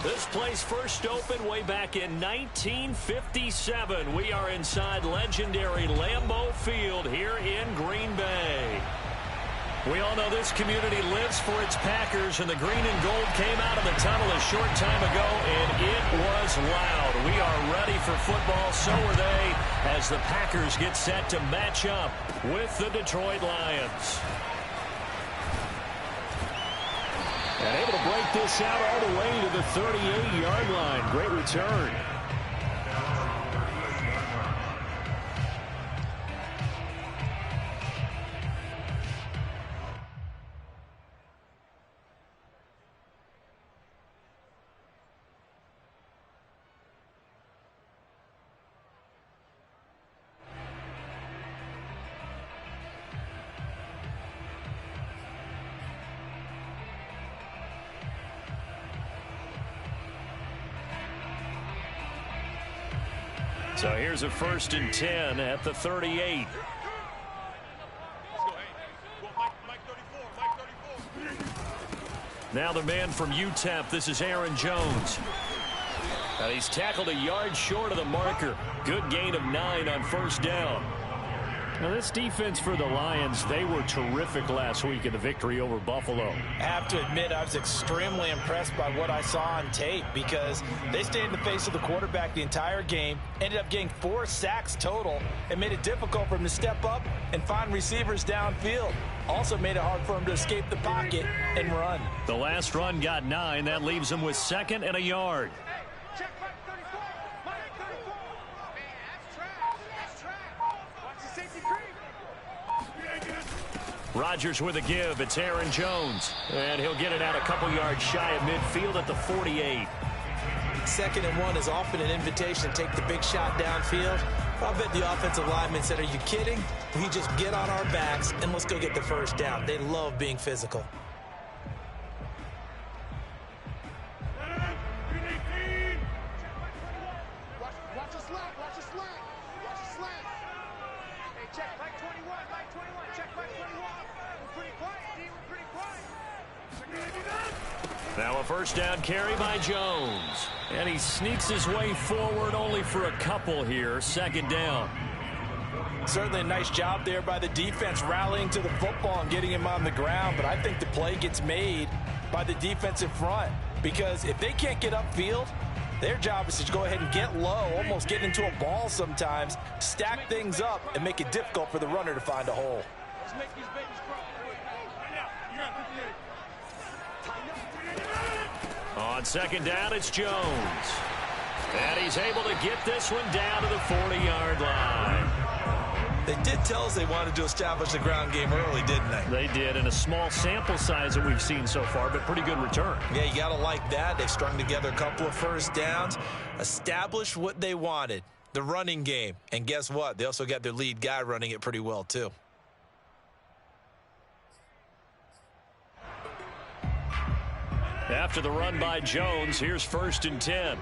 This place first opened way back in 1957. We are inside legendary Lambeau Field here in Green Bay. We all know this community lives for its Packers, and the green and gold came out of the tunnel a short time ago, and it was loud. We are ready for football, so are they, as the Packers get set to match up with the Detroit Lions. And able to break this out all the way to the 38-yard line. Great return. So here's a 1st and 10 at the 38. Now the man from UTEP, this is Aaron Jones. And he's tackled a yard short of the marker. Good gain of 9 on 1st down. Now this defense for the Lions, they were terrific last week in the victory over Buffalo. I have to admit, I was extremely impressed by what I saw on tape because they stayed in the face of the quarterback the entire game, ended up getting 4 sacks total, and made it difficult for him to step up and find receivers downfield. Also made it hard for him to escape the pocket and run. The last run got 9. That leaves him with 2nd and a yard. Rodgers with a give. It's Aaron Jones. And he'll get it out a couple yards shy of midfield at the 48. 2nd and 1 is often an invitation to take the big shot downfield. I bet the offensive lineman said, are you kidding? We just get on our backs and let's go get the 1st down. They love being physical. Now a 1st down carry by Jones. And he sneaks his way forward only for a couple here. 2nd down. Certainly a nice job there by the defense rallying to the football and getting him on the ground. But I think the play gets made by the defensive front. Because if they can't get upfield, their job is to go ahead and get low, almost get into a ball sometimes, stack things up, and make it difficult for the runner to find a hole. On 2nd down, it's Jones. And he's able to get this one down to the 40-yard line. They did tell us they wanted to establish the ground game early, didn't they? They did, in a small sample size that we've seen so far, but pretty good return. Yeah, you got to like that. They've strung together a couple of 1st downs, established what they wanted, the running game. And guess what? They also got their lead guy running it pretty well, too. After the run by Jones, here's 1st and 10.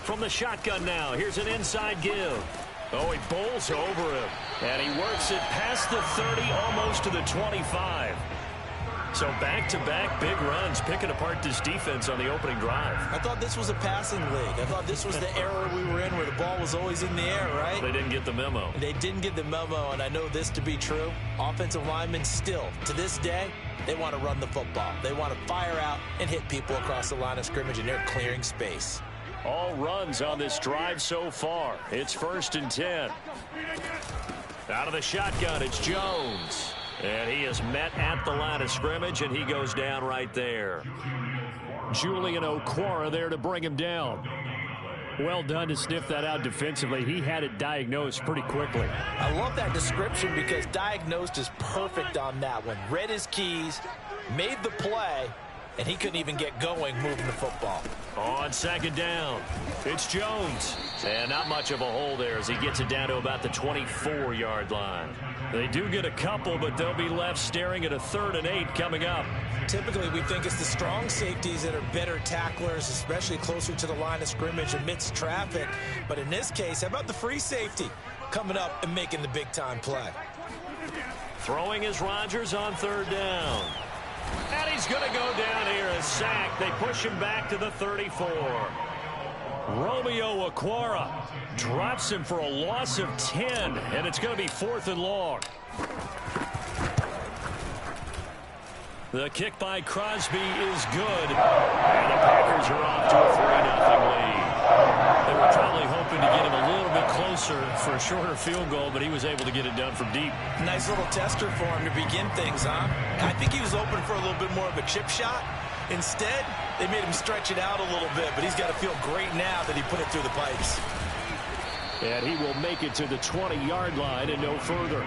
From the shotgun now, here's an inside give. Oh, he bowls over him. And he works it past the 30, almost to the 25. So back-to-back big runs, picking apart this defense on the opening drive. I thought this was a passing league. I thought this was the era we were in where the ball was always in the air, right? They didn't get the memo. They didn't get the memo, and I know this to be true. Offensive linemen still, to this day, they want to run the football. They want to fire out and hit people across the line of scrimmage, and they're clearing space. All runs on this drive so far. It's 1st and 10. Out of the shotgun, it's Jones. And he is met at the line of scrimmage, and he goes down right there. Julian Okwara there to bring him down. Well done to sniff that out defensively. He had it diagnosed pretty quickly. I love that description because diagnosed is perfect on that one. Read his keys, made the play, and he couldn't even get going moving the football. On 2nd down, it's Jones. And not much of a hole there as he gets it down to about the 24-yard line. They do get a couple, but they'll be left staring at a 3rd and 8 coming up. Typically, we think it's the strong safeties that are better tacklers, especially closer to the line of scrimmage amidst traffic. But in this case, how about the free safety coming up and making the big-time play? Throwing is Rodgers on third down. And he's going to go down here, a sack. They push him back to the 34. Romeo Okwara drops him for a loss of 10, and it's going to be 4th and long. The kick by Crosby is good, and the Packers are off to a 3-0 lead. They were probably hoping to get him a little bit closer for a shorter field goal, but he was able to get it done from deep. Nice little tester for him to begin things, huh? I think he was open for a little bit more of a chip shot. Instead, they made him stretch it out a little bit, but he's got to feel great now that he put it through the pipes. And he will make it to the 20-yard line and no further.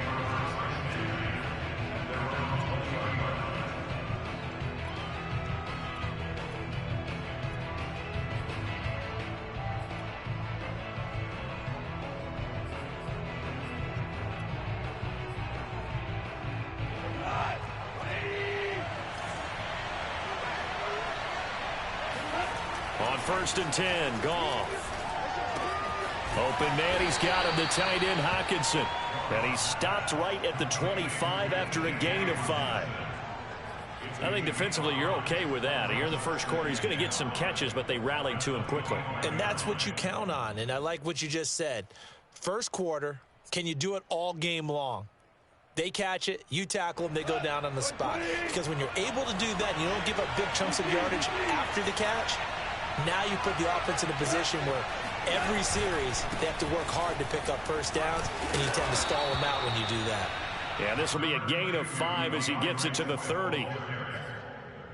On 1st and 10, Goff. Open man, he's got him, the tight end, Hockenson. And he stopped right at the 25 after a gain of 5. I think defensively you're okay with that. Here in the first quarter, he's going to get some catches, but they rallied to him quickly. And that's what you count on, and I like what you just said. First quarter, can you do it all game long? They catch it, you tackle them, they go down on the spot. Because when you're able to do that, and you don't give up big chunks of yardage after the catch, now you put the offense in a position where every series they have to work hard to pick up first downs, and you tend to stall them out when you do that. Yeah, this will be a gain of 5 as he gets it to the 30.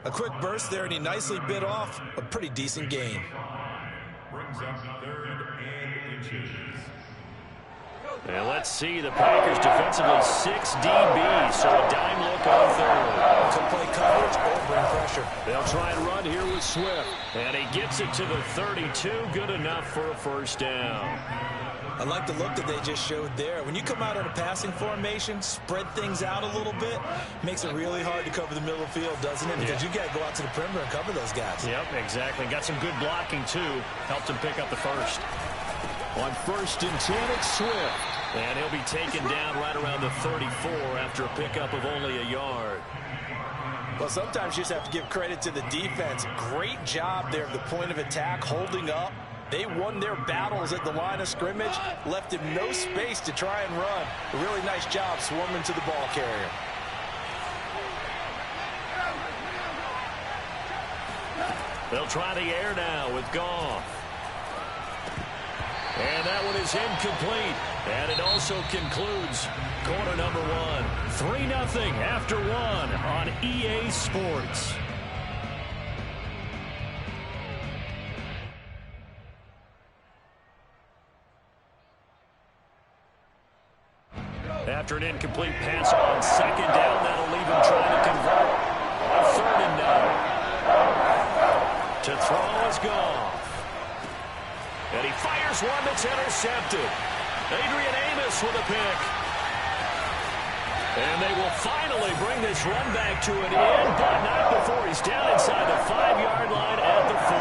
A quick burst there, and he nicely bit off a pretty decent gain. Brings up 3rd and inches. And let's see, the Packers defensively 6 DBs, so a dime look on third. Could play coverage or bring pressure. They'll try and run here with Swift. And he gets it to the 32, good enough for a first down. I like the look that they just showed there. When you come out in a passing formation, spread things out a little bit, makes it really hard to cover the middle of the field, doesn't it? Because you got to go out to the perimeter and cover those guys. Yep, exactly. Got some good blocking, too. Helped him pick up the first. On 1st and 10, it's Swift. And he'll be taken down right around the 34 after a pickup of only a yard. Well, sometimes you just have to give credit to the defense. Great job there at the point of attack, holding up. They won their battles at the line of scrimmage, left him no space to try and run. A really nice job swarming to the ball carrier. They'll try the air now with Goff. And that one is incomplete. And it also concludes quarter number 1. 3-0 after 1 on EA Sports. After an incomplete pass on 2nd down, that'll leave him trying to convert on 3rd and 9. To throw is Goff. And he fires one that's intercepted. Adrian Amos with a pick. And they will finally bring this run back to an end, but not before he's down inside the 5-yard line at the 4.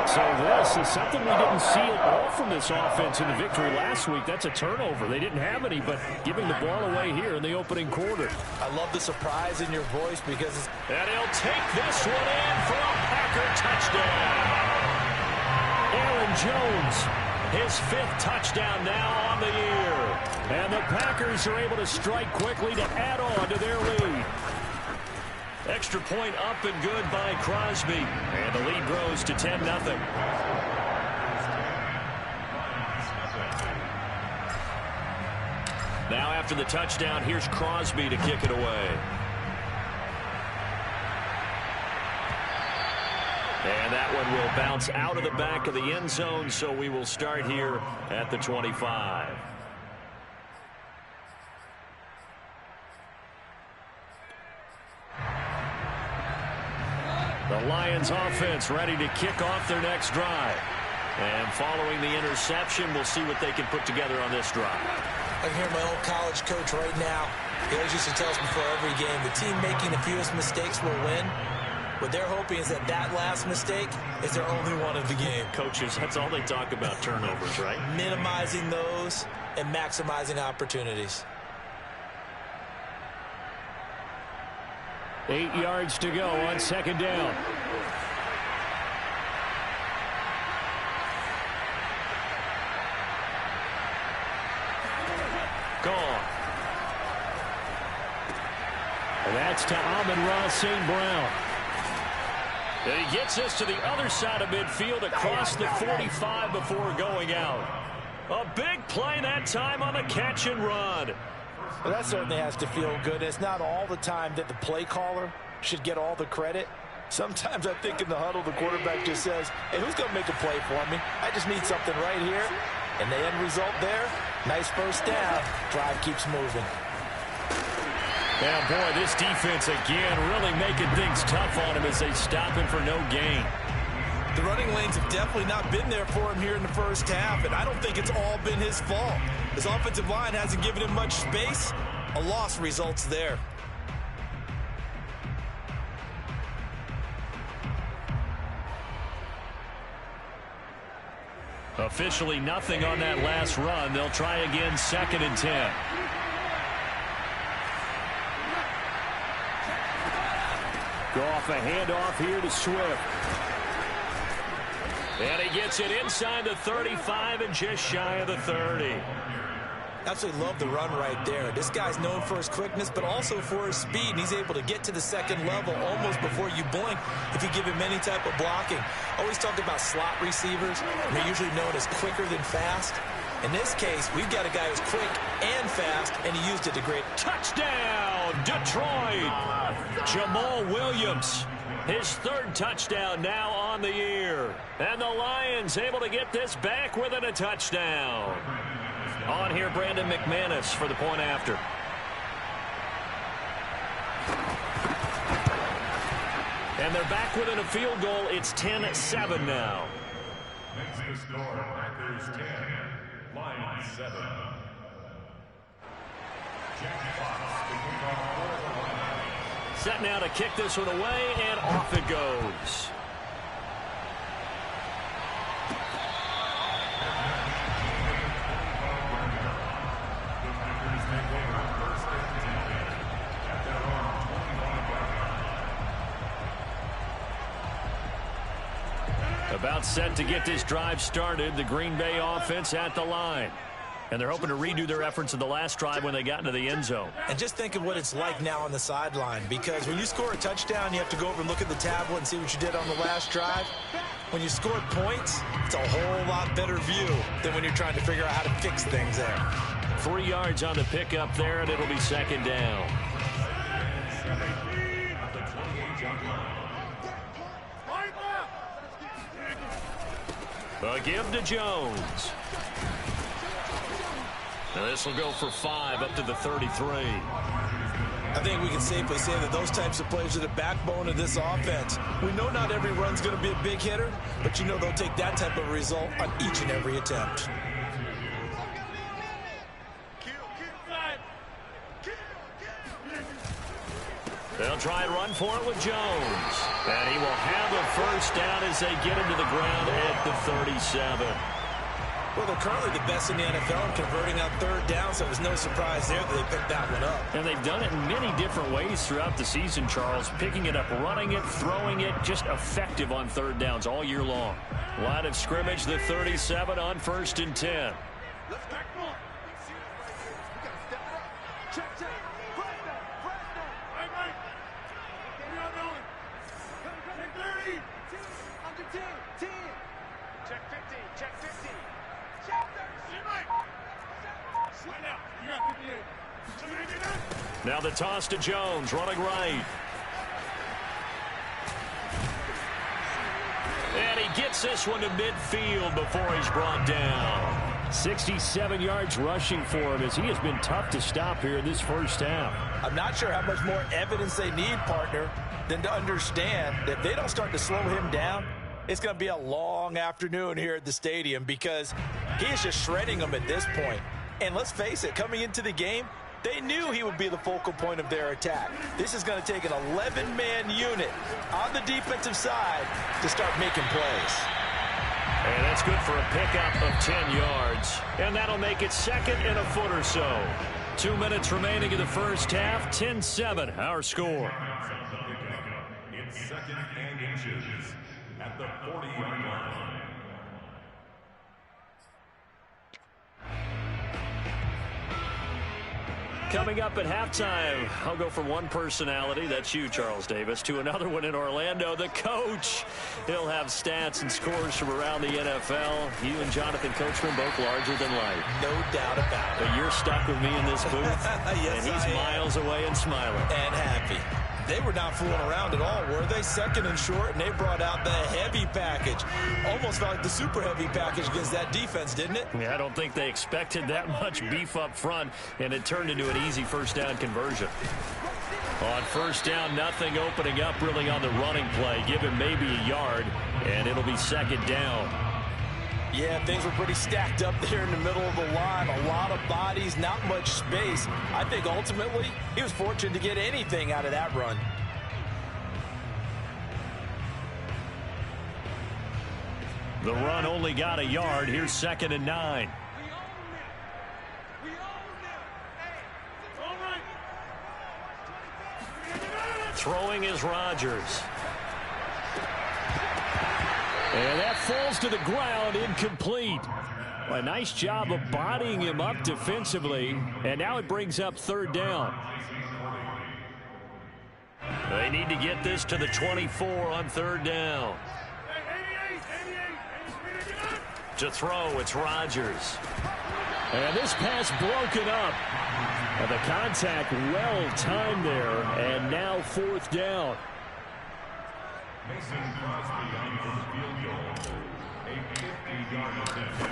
So this is something we didn't see at all from this offense in the victory last week. That's a turnover. They didn't have any, but giving the ball away here in the opening quarter. I love the surprise in your voice because it's... And he'll take this one in for a Packer touchdown. Aaron Jones, his 5th touchdown now on the year. And the Packers are able to strike quickly to add on to their lead. Extra point up and good by Crosby. And the lead grows to 10-0. Now after the touchdown, here's Crosby to kick it away. And that one will bounce out of the back of the end zone, so we will start here at the 25. The Lions offense ready to kick off their next drive. And following the interception, we'll see what they can put together on this drive. I can hear my old college coach right now. He always used to tell us before every game, the team making the fewest mistakes will win. What they're hoping is that last mistake is their only one of the game. Coaches, that's all they talk about, turnovers, right? Minimizing those and maximizing opportunities. 8 yards to go on second down. Gone. And that's to Amon-Ra St. Brown. And he gets us to the other side of midfield across the 45 before going out. A big play that time on the catch and run. Well, that certainly has to feel good. It's not all the time that the play caller should get all the credit. Sometimes I think in the huddle, the quarterback just says, hey, who's going to make a play for me? I just need something right here. And the end result there, nice first down. Drive keeps moving. Yeah, boy, this defense again really making things tough on him as they stop him for no gain. The running lanes have definitely not been there for him here in the first half, and I don't think it's all been his fault. His offensive line hasn't given him much space. A loss results there. Officially nothing on that last run. They'll try again, 2nd and 10. Goff a handoff here to Swift. And he gets it inside the 35 and just shy of the 30. Absolutely love the run right there. This guy's known for his quickness, but also for his speed. And he's able to get to the second level almost before you blink if you give him any type of blocking. Always talk about slot receivers. They're usually known as quicker than fast. In this case, we've got a guy who's quick and fast, and he used it to great. Touchdown, Detroit! Jamal Williams, his 3rd touchdown now on the year. And the Lions able to get this back within a touchdown. On here, Brandon McManus for the point after. And they're back within a field goal. It's 10-7 now. Makes the score Packers 10, Lions 7. Jack Fox to kick off for the Lions. Set now to kick this one away, and off it goes. About set to get this drive started. The Green Bay offense at the line. And they're hoping to redo their efforts in the last drive when they got into the end zone. And just think of what it's like now on the sideline, because when you score a touchdown, you have to go over and look at the tablet and see what you did on the last drive. When you scored points, it's a whole lot better view than when you're trying to figure out how to fix things there. 3 yards on the pickup there, and it'll be 2nd down. A give to Jones. Now this will go for 5 up to the 33. I think we can safely say that those types of plays are the backbone of this offense. We know not every run's going to be a big hitter, but you know they'll take that type of result on each and every attempt. They'll try and run for it with Jones. And he will have a first down as they get him to the ground at the 37. Well, they're currently the best in the NFL in converting on 3rd down, so it was no surprise there that they picked that one up. And they've done it in many different ways throughout the season, Charles. Picking it up, running it, throwing it, just effective on 3rd downs all year long. Line of scrimmage, the 37 on 1st and 10. Now the toss to Jones, running right. And he gets this one to midfield before he's brought down. 67 yards rushing for him as he has been tough to stop here in this first half. I'm not sure how much more evidence they need, partner, than to understand that if they don't start to slow him down, it's going to be a long afternoon here at the stadium, because he is just shredding them at this point. And let's face it, coming into the game, they knew he would be the focal point of their attack. This is going to take an 11-man unit on the defensive side to start making plays. And that's good for a pickup of 10 yards. And that'll make it 2nd and a foot or so. 2 minutes remaining in the first half. 10-7, our score. It's 2nd and inches at the 40-yard line. Coming up at halftime, I'll go from one personality, that's you, Charles Davis, to another one in Orlando, the coach. He'll have stats and scores from around the NFL. You and Jonathan Coachman both larger than life. No doubt about it. But you're stuck with me in this booth, yes, and he's miles away and smiling. And happy. They were not fooling around at all, were they? 2nd and short, and they brought out the heavy package. Almost felt like the super heavy package against that defense, didn't it? Yeah, I don't think they expected that much beef up front, and it turned into an easy first down conversion. On first down, nothing opening up really on the running play. Give him maybe a yard, and it'll be 2nd down. Yeah, things were pretty stacked up there in the middle of the line. A lot of bodies, not much space. I think ultimately he was fortunate to get anything out of that run. The run only got a yard. Here's 2nd and 9. Throwing is Rodgers. And that falls to the ground, incomplete. A nice job of bodying him up defensively, and now it brings up 3rd down. They need to get this to the 24 on 3rd down. To throw, it's Rodgers. And this pass broken up. And the contact well timed there, and now 4th down. Mason Crosby on for the field goal. A 50-yard attempt.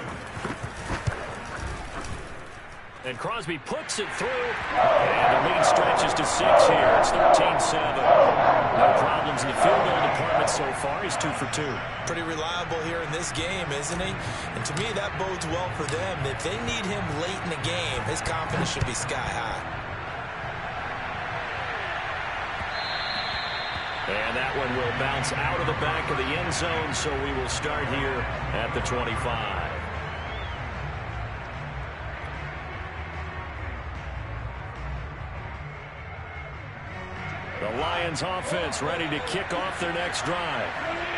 And Crosby puts it through. And the lead stretches to 6 here. It's 13-7. No problems in the field goal department so far. He's 2 for 2. Pretty reliable here in this game, isn't he? And to me, that bodes well for them. If they need him late in the game, his confidence should be sky high. And that one will bounce out of the back of the end zone, so we will start here at the 25. The Lions offense ready to kick off their next drive.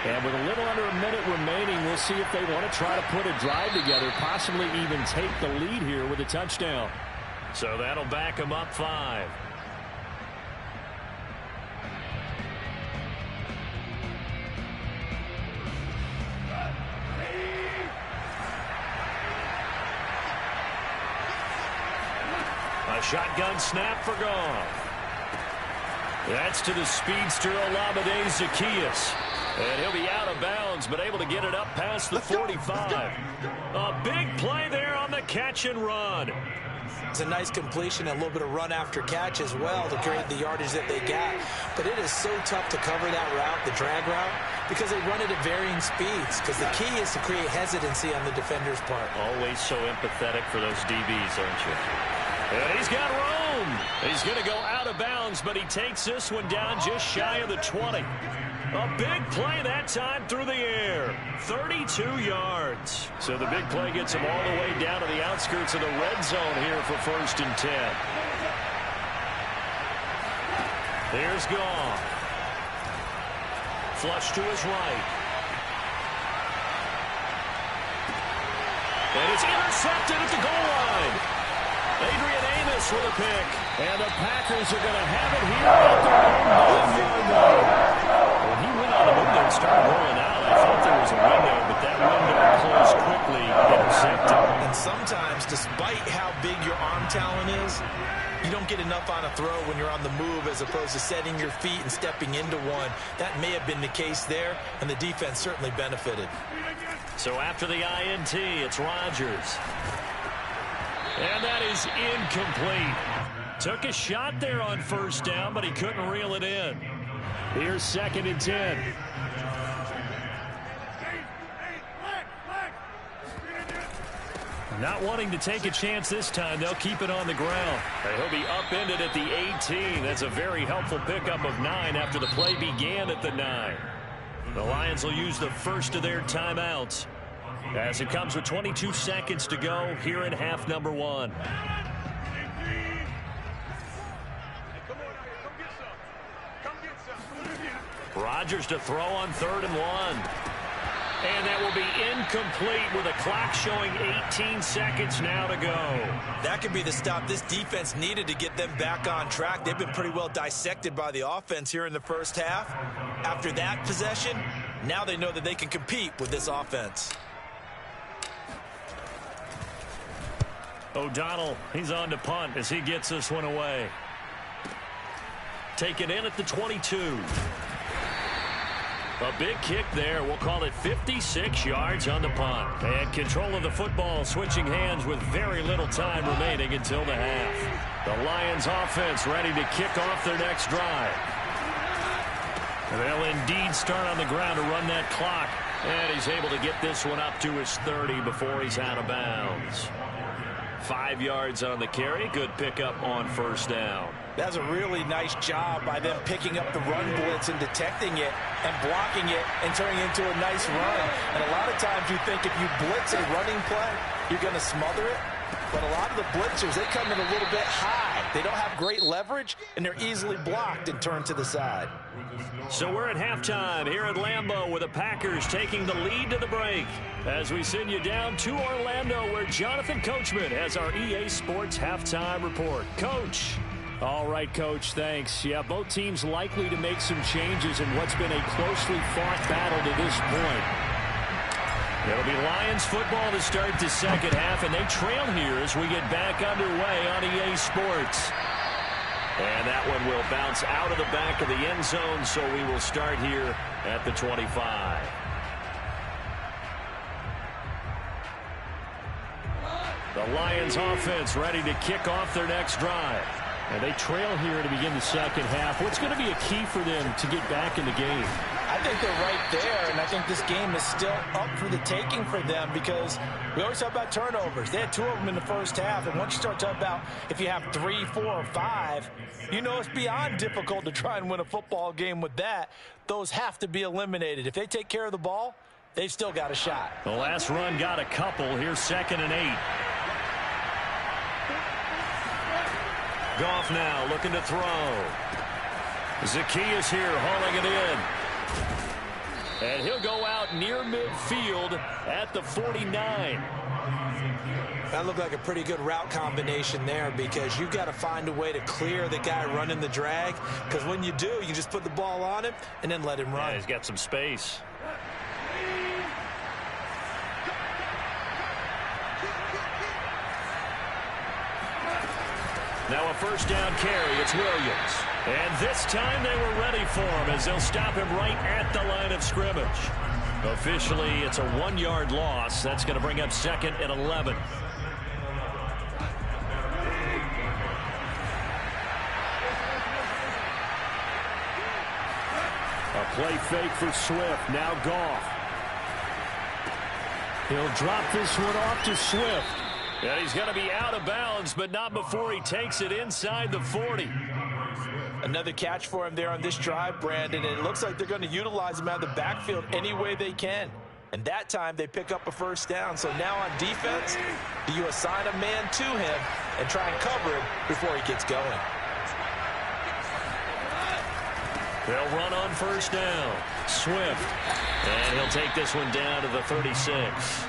And with a little under a minute remaining, we'll see if they want to try to put a drive together, possibly even take the lead here with a touchdown. So that'll back them up 5. A shotgun snap for Goff. That's to the speedster Olamide Zaccheaus. And he'll be out of bounds, but able to get it up past the 45. A big play there on the catch and run. It's a nice completion, a little bit of run after catch as well to create the yardage that they got. But it is so tough to cover that route, the drag route, because they run it at varying speeds. Because the key is to create hesitancy on the defender's part. Always so empathetic for those DBs, aren't you? And he's got room. He's going to go out of bounds, but he takes this one down just shy of the 20. A big play that time through the air. 32 yards. So the big play gets him all the way down to the outskirts of the red zone here for 1st and 10. Here's Goff. Flush to his right. And it's intercepted at the goal line. Adrian Amos with a pick. And the Packers are going to have it here at their own 9-yard line. When he went on the window and started rolling out, I thought there was a window, but that window closed quickly, intercepted. And sometimes, despite how big your arm talent is, you don't get enough on a throw when you're on the move as opposed to setting your feet and stepping into one. That may have been the case there, and the defense certainly benefited. So after the INT, it's Rodgers. And that is incomplete. Took a shot there on 1st down, but he couldn't reel it in. Here's 2nd and 10. Not wanting to take a chance this time, they'll keep it on the ground. He'll be upended at the 18. That's a very helpful pickup of 9 after the play began at the 9. The Lions will use the first of their timeouts as it comes with 22 seconds to go here in half number 1. Rodgers to throw on 3rd and 1. And that will be incomplete with a clock showing 18 seconds now to go. That could be the stop this defense needed to get them back on track. They've been pretty well dissected by the offense here in the first half. After that possession, now they know that they can compete with this offense. O'Donnell, he's on to punt as he gets this one away. Taken in at the 22. A big kick there. We'll call it 56 yards on the punt. And control of the football switching hands with very little time remaining until the half. The Lions offense ready to kick off their next drive. They'll indeed start on the ground to run that clock. And he's able to get this one up to his 30 before he's out of bounds. 5 yards on the carry. Good pickup on 1st down. That's a really nice job by them picking up the run blitz and detecting it and blocking it and turning it into a nice run. And a lot of times you think if you blitz a running play, you're going to smother it. But a lot of the blitzers, they come in a little bit high. They don't have great leverage, and they're easily blocked and turned to the side. So we're at halftime here at Lambeau with the Packers taking the lead to the break. As we send you down to Orlando where Jonathan Coachman has our EA Sports halftime report. Coach. All right, Coach, thanks. Yeah, both teams likely to make some changes in what's been a closely fought battle to this point. It'll be Lions football to start the second half, and they trail here as we get back underway on EA Sports. And that one will bounce out of the back of the end zone, so we will start here at the 25. The Lions offense ready to kick off their next drive. And they trail here to begin the second half. What's going to be a key for them to get back in the game? I think they're right there, and I think this game is still up for the taking for them because we always talk about turnovers. They had 2 of them in the first half, and once you start talking about if you have 3, 4, or 5, you know it's beyond difficult to try and win a football game with that. Those have to be eliminated. If they take care of the ball, they've still got a shot. The last run got a couple. Here's 2nd and 8. Goff now looking to throw. Zaccheaus here hauling it in. And he'll go out near midfield at the 49. That looked like a pretty good route combination there because you've got to find a way to clear the guy running the drag because when you do, you just put the ball on him and then let him run. Yeah, he's got some space. Now a 1st down carry. It's Williams. And this time they were ready for him as they'll stop him right at the line of scrimmage. Officially, it's a 1-yard loss. That's going to bring up 2nd and 11. A play fake for Swift. Now Goff. He'll drop this one off to Swift. And he's going to be out of bounds, but not before he takes it inside the 40. Another catch for him there on this drive, Brandon, and it looks like they're going to utilize him out of the backfield any way they can. And that time they pick up a 1st down. So now on defense, do you assign a man to him and try and cover him before he gets going? They'll run on 1st down. Swift. And he'll take this one down to the 36.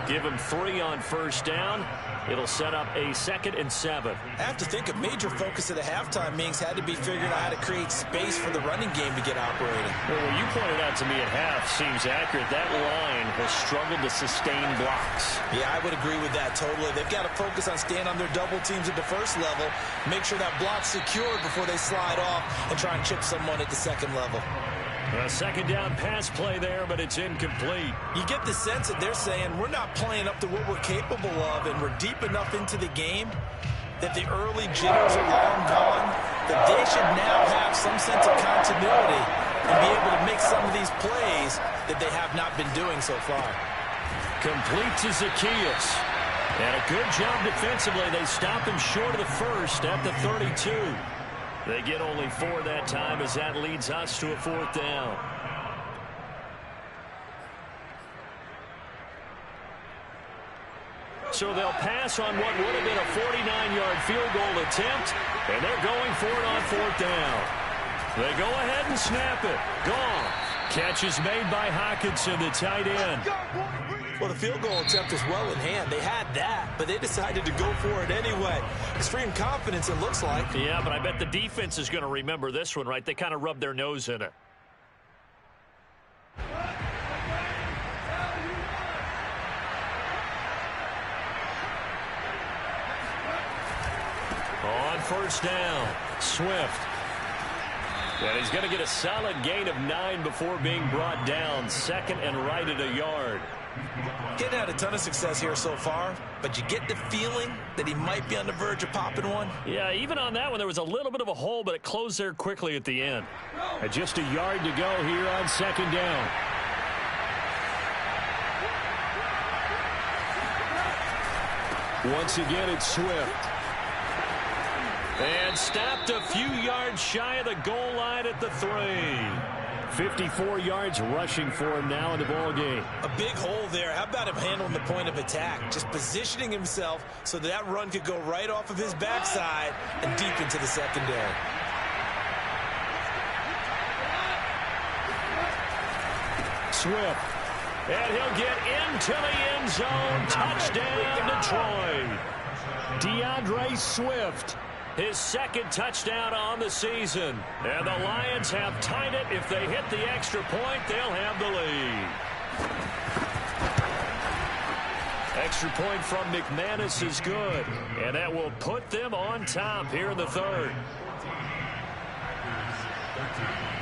Give him 3 on 1st down. It'll set up a 2nd and 7. I have to think a major focus of the halftime meetings had to be figuring out how to create space for the running game to get operating. Well, what you pointed out to me at half seems accurate. That line has struggled to sustain blocks. Yeah, I would agree with that totally. They've got to focus on staying on their double teams at the 1st level, make sure that block's secured before they slide off and try and chip someone at the 2nd level. A 2nd down pass play there, but it's incomplete. You get the sense that they're saying we're not playing up to what we're capable of, and we're deep enough into the game that the early jitters are long gone, that they should now have some sense of continuity and be able to make some of these plays that they have not been doing so far. Complete to Zaccheaus. And a good job defensively. They stop him short of the 1st at the 32. They get only 4 that time as that leads us to a 4th down. So they'll pass on what would have been a 49-yard field goal attempt, and they're going for it on 4th down. They go ahead and snap it. Gone. Catch is made by Hockenson, the tight end. Well, the field goal attempt was well in hand. They had that, but they decided to go for it anyway. Extreme confidence, it looks like. Yeah, but I bet the defense is going to remember this one, right? They kind of rubbed their nose in it. On first down, Swift. And he's going to get a solid gain of 9 before being brought down. Second and right at a yard. Getting had a ton of success here so far, but you get the feeling that he might be on the verge of popping one. Yeah, even on that one, there was a little bit of a hole, but it closed there quickly at the end. And just a yard to go here on second down. Once again, it's Swift. And stopped a few yards shy of the goal line at the 3. 54 yards rushing for him now in the ball game. A big hole there. How about him handling the point of attack? Just positioning himself so that run could go right off of his backside and deep into the secondary. Swift. And he'll get into the end zone. Touchdown, Detroit. DeAndre Swift. His second touchdown on the season. And the Lions have tied it. If they hit the extra point, they'll have the lead. Extra point from McManus is good. And that will put them on top here in the third.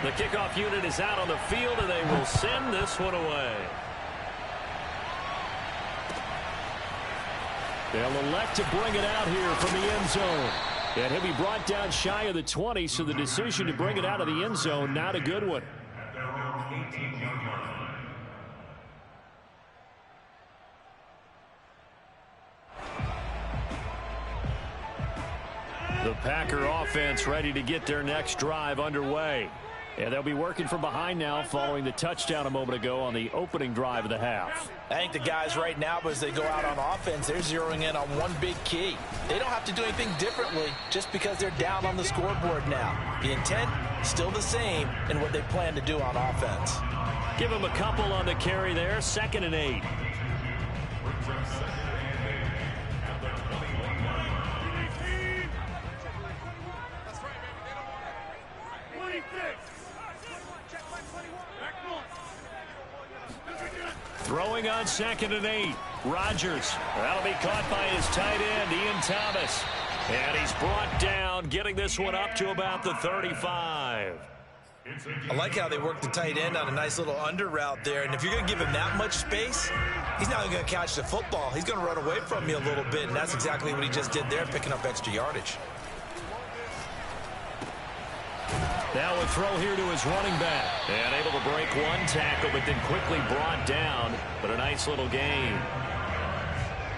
The kickoff unit is out on the field, and they will send this one away. They'll elect to bring it out here from the end zone. And he'll be brought down shy of the 20, so the decision to bring it out of the end zone, not a good one. The Packer offense ready to get their next drive underway. And they'll be working from behind now following the touchdown a moment ago on the opening drive of the half. I think the guys right now, as they go out on offense, they're zeroing in on one big key. They don't have to do anything differently just because they're down on the scoreboard now. The intent, still the same in what they plan to do on offense. Give them a couple on the carry there, 2nd and 8. Throwing on 2nd and 8. Rodgers. That'll be caught by his tight end, Ian Thomas. And he's brought down, getting this one up to about the 35. I like how they work the tight end on a nice little under route there. And if you're going to give him that much space, he's not going to catch the football. He's going to run away from you a little bit. And that's exactly what he just did there, picking up extra yardage. Now a throw here to his running back. And able to break one tackle, but then quickly brought down. But a nice little gain.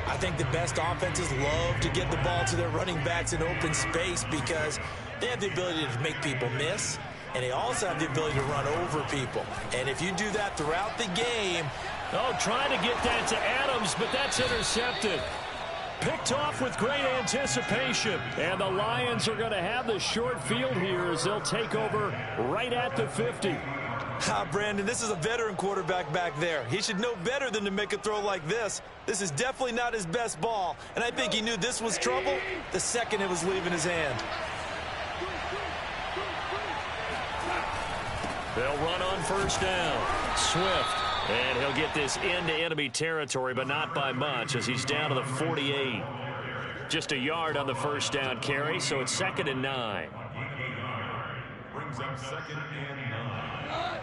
I think the best offenses love to get the ball to their running backs in open space because they have the ability to make people miss. And they also have the ability to run over people. And if you do that throughout the game. Oh, trying to get that to Adams, but that's intercepted. Picked off with great anticipation. And the Lions are going to have the short field here as they'll take over right at the 50. Brandon, this is a veteran quarterback back there. He should know better than to make a throw like this. This is definitely not his best ball. And I think he knew this was trouble the second it was leaving his hand. They'll run on first down. Swift. And he'll get this into enemy territory, but not by much as he's down to the 48. Just a yard on the first down carry, so it's 2nd and 9. Brings up 2nd and 9.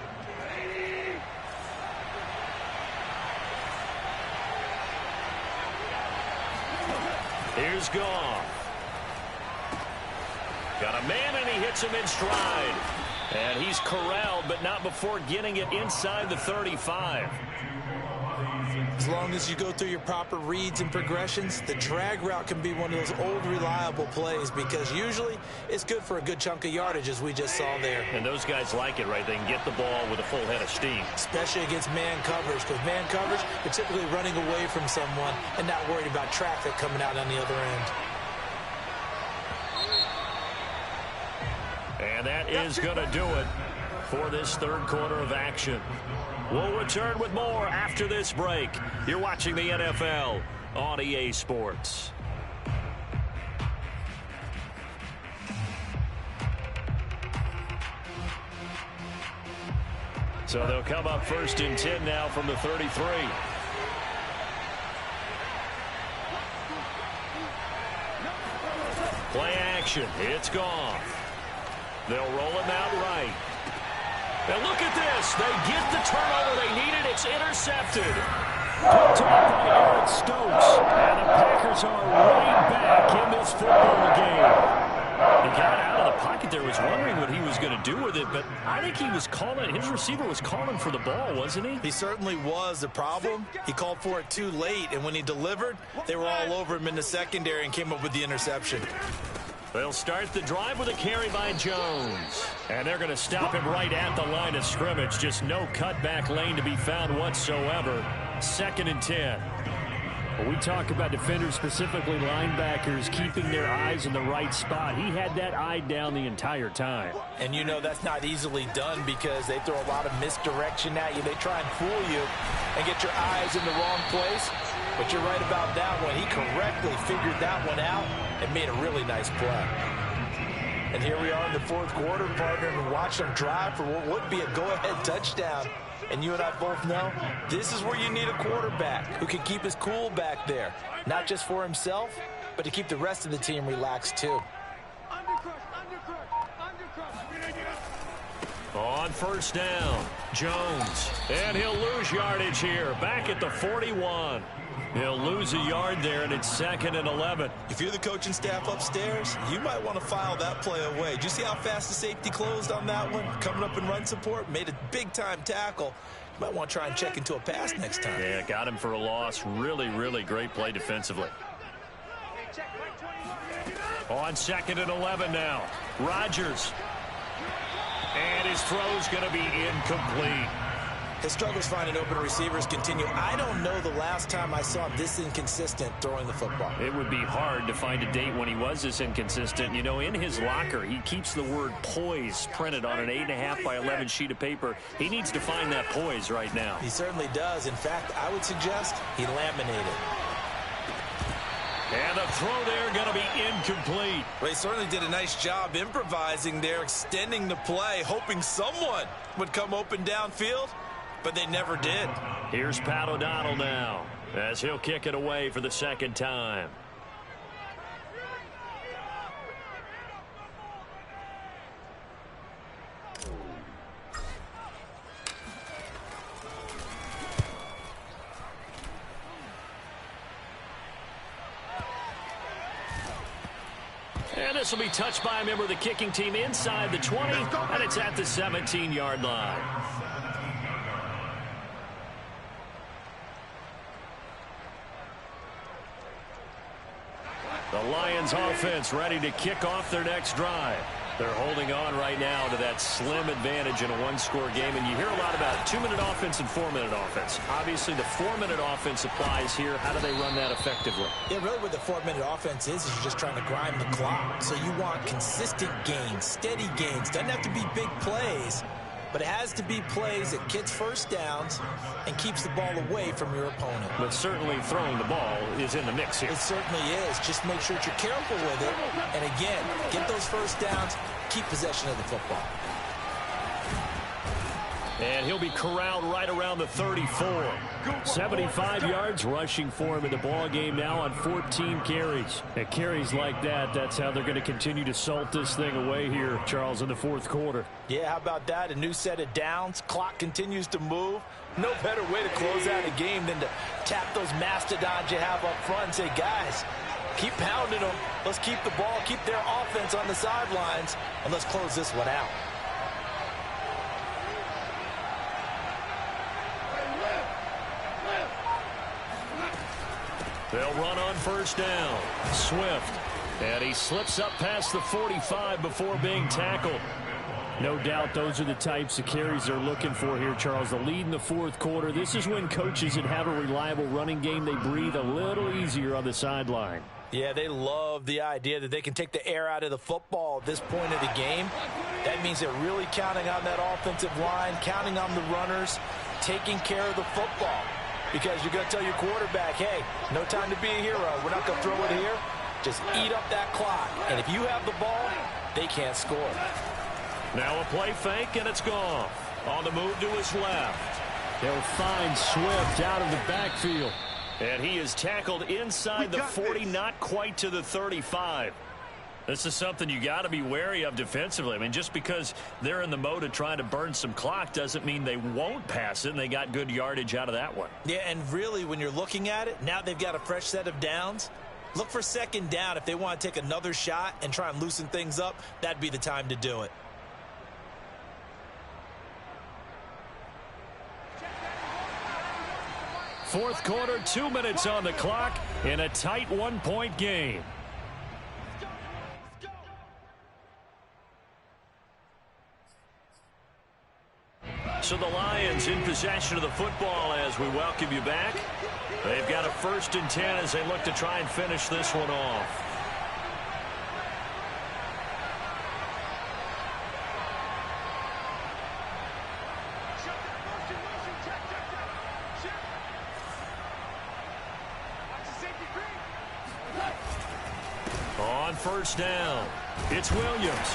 Here's Goff. Got a man, and he hits him in stride. And he's corralled, but not before getting it inside the 35. As long as you go through your proper reads and progressions, the drag route can be one of those old reliable plays because usually it's good for a good chunk of yardage as we just saw there. And those guys like it, right? They can get the ball with a full head of steam. Especially against man coverage because man coverage, you're typically running away from someone and not worried about traffic coming out on the other end. And And that is going to do it for this third quarter of action. We'll return with more after this break. You're watching the NFL on EA Sports. So they'll come up 1st and 10 now from the 33. Play action. It's gone. They'll roll him out right. And look at this. They get the turnover they needed. It's intercepted. Picked up by Eric Stokes. And the Packers are right back in this football game. He got out of the pocket there, was wondering what he was going to do with it, but I think he was calling, his receiver was calling for the ball, wasn't he? He certainly was. The problem, he called for it too late, and when he delivered, they were all over him in the secondary and came up with the interception. They'll start the drive with a carry by Jones. And they're going to stop him right at the line of scrimmage. Just no cutback lane to be found whatsoever. 2nd and 10. When we talk about defenders, specifically linebackers, keeping their eyes in the right spot, he had that eye down the entire time. And you know that's not easily done because they throw a lot of misdirection at you. They try and fool you and get your eyes in the wrong place. But you're right about that one. He correctly figured that one out and made a really nice play. And here we are in the 4th quarter, partner, and watch them drive for what would be a go-ahead touchdown. And you and I both know this is where you need a quarterback who can keep his cool back there. Not just for himself, but to keep the rest of the team relaxed too. On 1st down, Jones. And he'll lose yardage here. Back at the 41. He'll lose a yard there, and it's 2nd and 11. If you're the coaching staff upstairs, you might want to file that play away. Did you see how fast the safety closed on that one? Coming up in run support, made a big-time tackle. You might want to try and check into a pass next time. Yeah, got him for a loss. Really, really great play defensively. On 2nd and 11 now. Rodgers. And his throw's going to be incomplete. His struggles finding open receivers continue. I don't know the last time I saw him this inconsistent throwing the football. It would be hard to find a date when he was this inconsistent. You know, in his locker, he keeps the word poise printed on an 8.5 by 11 sheet of paper. He needs to find that poise right now. He certainly does. In fact, I would suggest he laminated. And the throw there going to be incomplete. Well, he certainly did a nice job improvising there, extending the play, hoping someone would come open downfield. But they never did. Here's Pat O'Donnell now as he'll kick it away for the 2nd time. And this will be touched by a member of the kicking team inside the 20, and it's at the 17-yard line. The Lions offense ready to kick off their next drive. They're holding on right now to that slim advantage in a one-score game. And you hear a lot about 2-minute offense and 4-minute offense. Obviously, the 4-minute offense applies here. How do they run that effectively? Yeah, really what the 4-minute offense is you're just trying to grind the clock. So you want consistent gains, steady gains. Doesn't have to be big plays, but it has to be plays that gets first downs and keeps the ball away from your opponent. But certainly throwing the ball is in the mix here. It certainly is. Just make sure that you're careful with it. And again, get those first downs, keep possession of the football. And he'll be corralled right around the 34. 75 yards rushing for him in the ball game now on 14 carries. And carries like that, that's how they're going to continue to salt this thing away here, Charles, in the 4th quarter. Yeah, how about that? A new set of downs. Clock continues to move. No better way to close out a game than to tap those mastodons you have up front and say, guys, keep pounding them. Let's keep the ball, keep their offense on the sidelines, and let's close this one out. They'll run on 1st down. Swift. And he slips up past the 45 before being tackled. No doubt those are the types of carries they're looking for here, Charles. The lead in the 4th quarter. This is when coaches that have a reliable running game, they breathe a little easier on the sideline. Yeah, they love the idea that they can take the air out of the football at this point of the game. That means they're really counting on that offensive line, counting on the runners, taking care of the football. Because you're going to tell your quarterback, hey, no time to be a hero. We're not going to throw it here. Just eat up that clock. And if you have the ball, they can't score. Now a play fake, and it's gone. On the move to his left. They'll find Swift out of the backfield. And he is tackled inside the 40, not quite to the 35. This is something you got to be wary of defensively. I mean, just because they're in the mode of trying to burn some clock doesn't mean they won't pass it, and they got good yardage out of that one. Yeah, and really, when you're looking at it, now they've got a fresh set of downs. Look for second down. If they want to take another shot and try and loosen things up, that'd be the time to do it. Fourth quarter, 2 minutes on the clock in a tight one-point game. So the Lions in possession of the football as we welcome you back. They've got a 1st and 10 as they look to try and finish this one off. On 1st down, it's Williams.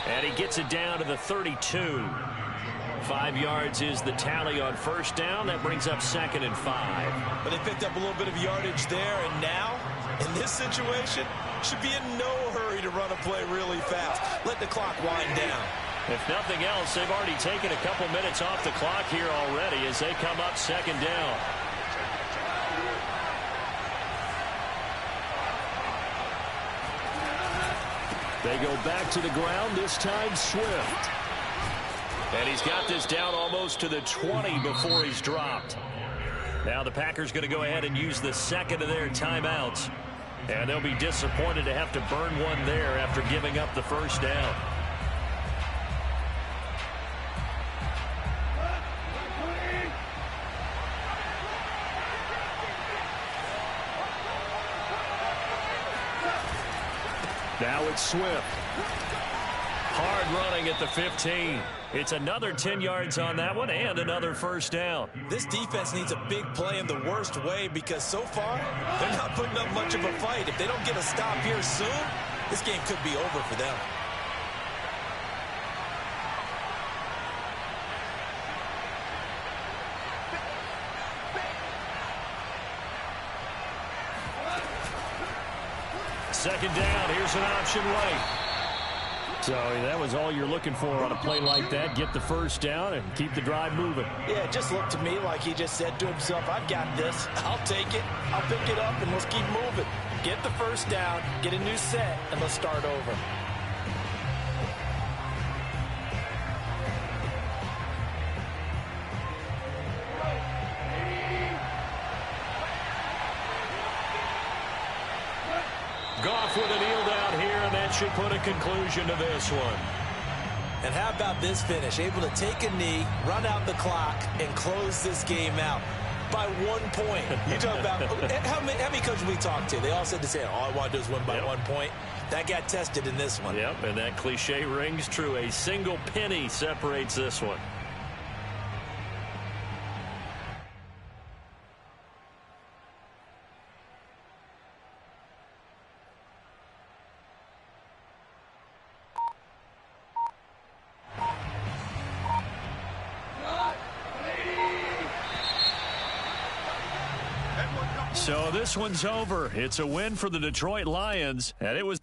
And he gets it down to the 32. 5 yards is the tally on 1st down. That brings up 2nd and 5. But they picked up a little bit of yardage there, and now, in this situation, should be in no hurry to run a play really fast. Let the clock wind down. If nothing else, they've already taken a couple minutes off the clock here already as they come up 2nd down. They go back to the ground, this time Swift. And he's got this down almost to the 20 before he's dropped. Now the Packers going to go ahead and use the 2nd of their timeouts. And they'll be disappointed to have to burn one there after giving up the 1st down. Now it's Swift. Hard running at the 15. It's another 10 yards on that one and another 1st down. This defense needs a big play in the worst way because so far they're not putting up much of a fight. If they don't get a stop here soon, this game could be over for them. Second down, here's an option right. So that was all you're looking for on a play like that. Get the 1st down and keep the drive moving. Yeah, it just looked to me like he just said to himself, I've got this. I'll take it. I'll pick it up, and let's keep moving. Get the 1st down, get a new set, and let's start over. Goff with a kneel down here, and that should put a conclusion to this one. And how about this finish? Able to take a knee, run out the clock, and close this game out by 1 point. You talk about how many coaches we talked to? They all said the same. All I want to do is win by 1 point. That got tested in this one. Yep, and that cliche rings true. A single penny separates this one. So this one's over. It's a win for the Detroit Lions, and it was